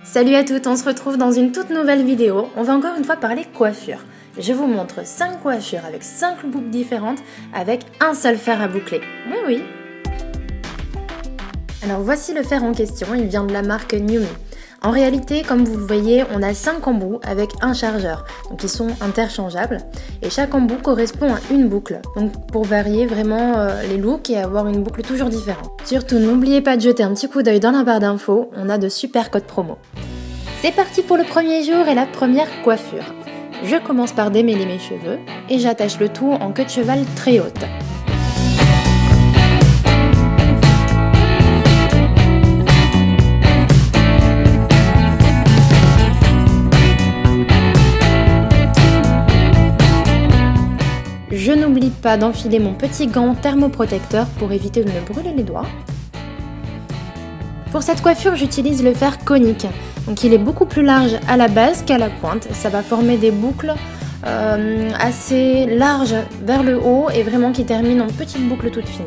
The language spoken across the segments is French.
Salut à toutes, on se retrouve dans une toute nouvelle vidéo. On va encore une fois parler coiffure. Je vous montre 5 coiffures avec 5 boucles différentes avec un seul fer à boucler. Oui, oui. Alors voici le fer en question, il vient de la marque Numi. En réalité, comme vous le voyez, on a 5 embouts avec un chargeur, donc ils sont interchangeables et chaque embout correspond à une boucle, donc pour varier vraiment les looks et avoir une boucle toujours différente. Surtout, n'oubliez pas de jeter un petit coup d'œil dans la barre d'infos, on a de super codes promo. C'est parti pour le premier jour et la première coiffure. Je commence par démêler mes cheveux et j'attache le tout en queue de cheval très haute. Je n'oublie pas d'enfiler mon petit gant thermoprotecteur pour éviter de me brûler les doigts. Pour cette coiffure, j'utilise le fer conique. Donc il est beaucoup plus large à la base qu'à la pointe. Ça va former des boucles assez larges vers le haut et vraiment qui terminent en petites boucles toutes fines.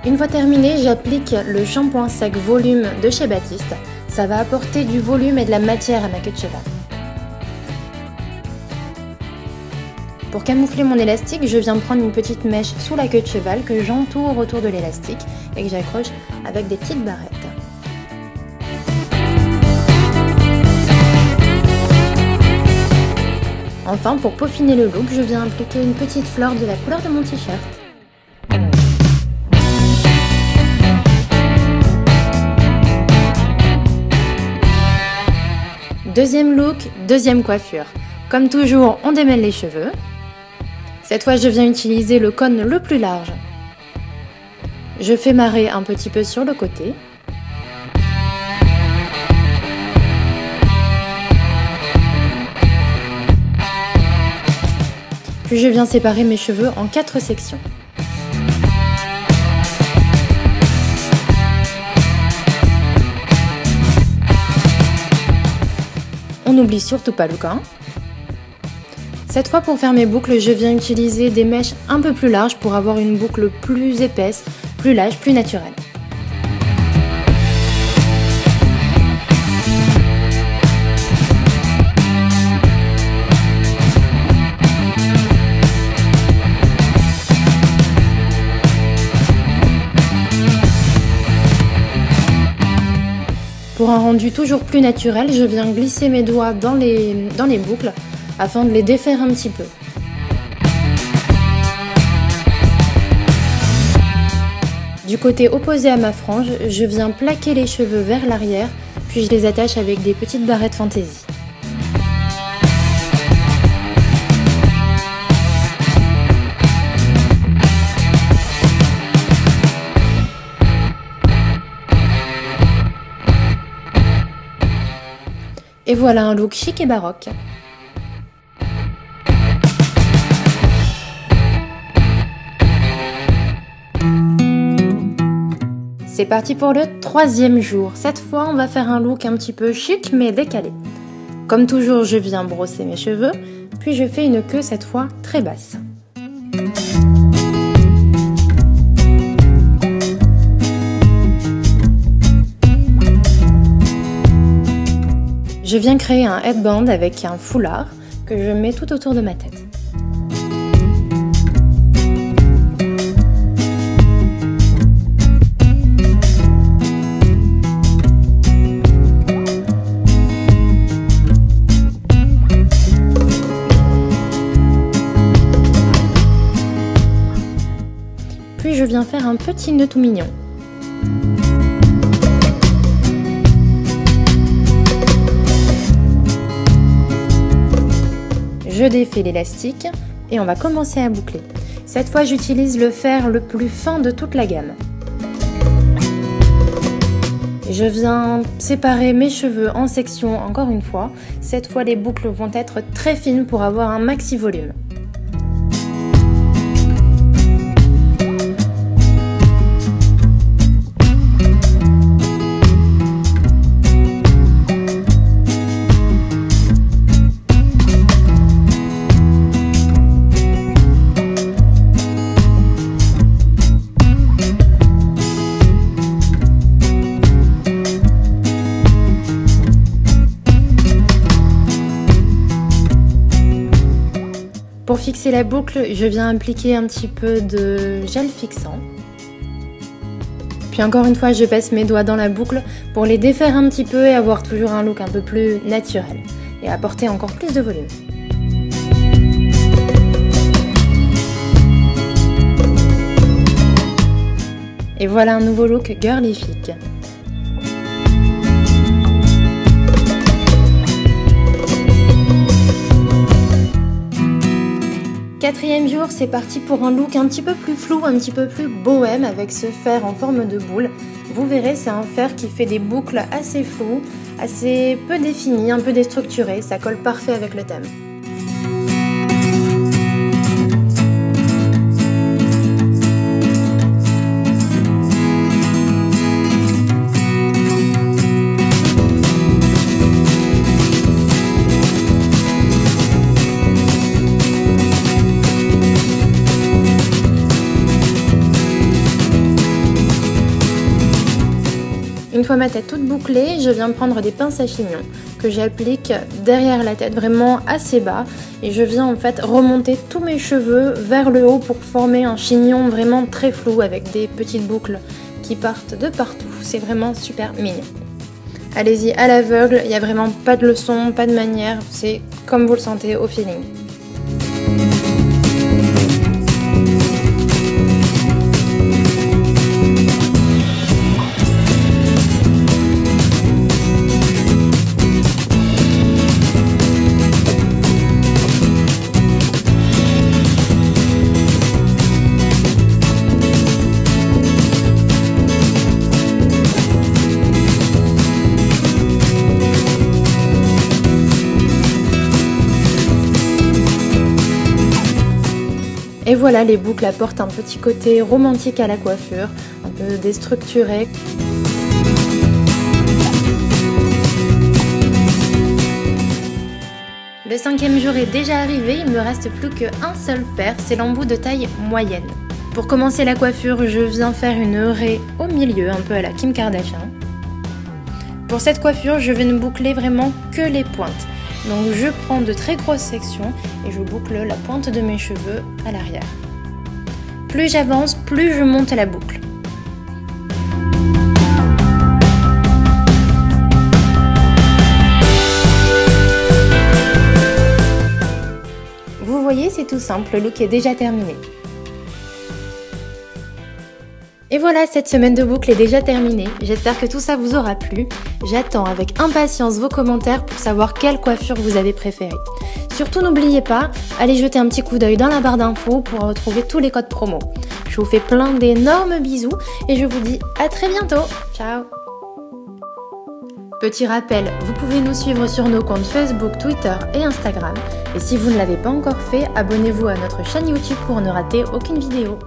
Une fois terminé, j'applique le shampoing sec volume de chez Baptiste. Ça va apporter du volume et de la matière à ma queue de cheval. Pour camoufler mon élastique, je viens prendre une petite mèche sous la queue de cheval que j'entoure autour de l'élastique et que j'accroche avec des petites barrettes. Enfin, pour peaufiner le look, je viens appliquer une petite fleur de la couleur de mon t-shirt. Deuxième look, deuxième coiffure. Comme toujours, on démêle les cheveux. Cette fois, je viens utiliser le cône le plus large. Je fais marrer un petit peu sur le côté. Puis je viens séparer mes cheveux en 4 sections. On n'oublie surtout pas le gant. Cette fois, pour faire mes boucles, je viens utiliser des mèches un peu plus larges pour avoir une boucle plus épaisse, plus lâche, plus naturelle. Pour un rendu toujours plus naturel, je viens glisser mes doigts dans les boucles afin de les défaire un petit peu. Du côté opposé à ma frange, je viens plaquer les cheveux vers l'arrière, puis je les attache avec des petites barrettes fantaisie. Et voilà un look chic et baroque. C'est parti pour le troisième jour. Cette fois, on va faire un look un petit peu chic mais décalé. Comme toujours, je viens brosser mes cheveux, puis je fais une queue cette fois très basse. Je viens créer un headband avec un foulard que je mets tout autour de ma tête. Puis je viens faire un petit nœud tout mignon. Je défais l'élastique et on va commencer à boucler. Cette fois, j'utilise le fer le plus fin de toute la gamme. Je viens séparer mes cheveux en sections encore une fois. Cette fois, les boucles vont être très fines pour avoir un maxi volume. fixer la boucle, je viens appliquer un petit peu de gel fixant. Puis encore une fois, je passe mes doigts dans la boucle pour les défaire un petit peu et avoir toujours un look un peu plus naturel et apporter encore plus de volume. Et voilà un nouveau look girly chic. Quatrième jour, c'est parti pour un look un petit peu plus flou, un petit peu plus bohème avec ce fer en forme de boule. Vous verrez, c'est un fer qui fait des boucles assez floues, assez peu définies, un peu déstructurées. Ça colle parfait avec le thème. Une fois ma tête toute bouclée, je viens prendre des pinces à chignon que j'applique derrière la tête, vraiment assez bas. Et je viens en fait remonter tous mes cheveux vers le haut pour former un chignon vraiment très flou avec des petites boucles qui partent de partout. C'est vraiment super mignon. Allez-y à l'aveugle, il n'y a vraiment pas de leçon, pas de manière, c'est comme vous le sentez au feeling. Et voilà, les boucles apportent un petit côté romantique à la coiffure, un peu déstructuré. Le 5e jour est déjà arrivé, il ne me reste plus qu'un seul fer, c'est l'embout de taille moyenne. Pour commencer la coiffure, je viens faire une raie au milieu, un peu à la Kim Kardashian. Pour cette coiffure, je vais ne boucler vraiment que les pointes. Donc je prends de très grosses sections et je boucle la pointe de mes cheveux à l'arrière. Plus j'avance, plus je monte la boucle. Vous voyez, c'est tout simple, le look est déjà terminé. Et voilà, cette semaine de boucle est déjà terminée. J'espère que tout ça vous aura plu. J'attends avec impatience vos commentaires pour savoir quelle coiffure vous avez préférée. Surtout n'oubliez pas, allez jeter un petit coup d'œil dans la barre d'infos pour retrouver tous les codes promo. Je vous fais plein d'énormes bisous et je vous dis à très bientôt. Ciao! Petit rappel, vous pouvez nous suivre sur nos comptes Facebook, Twitter et Instagram. Et si vous ne l'avez pas encore fait, abonnez-vous à notre chaîne YouTube pour ne rater aucune vidéo.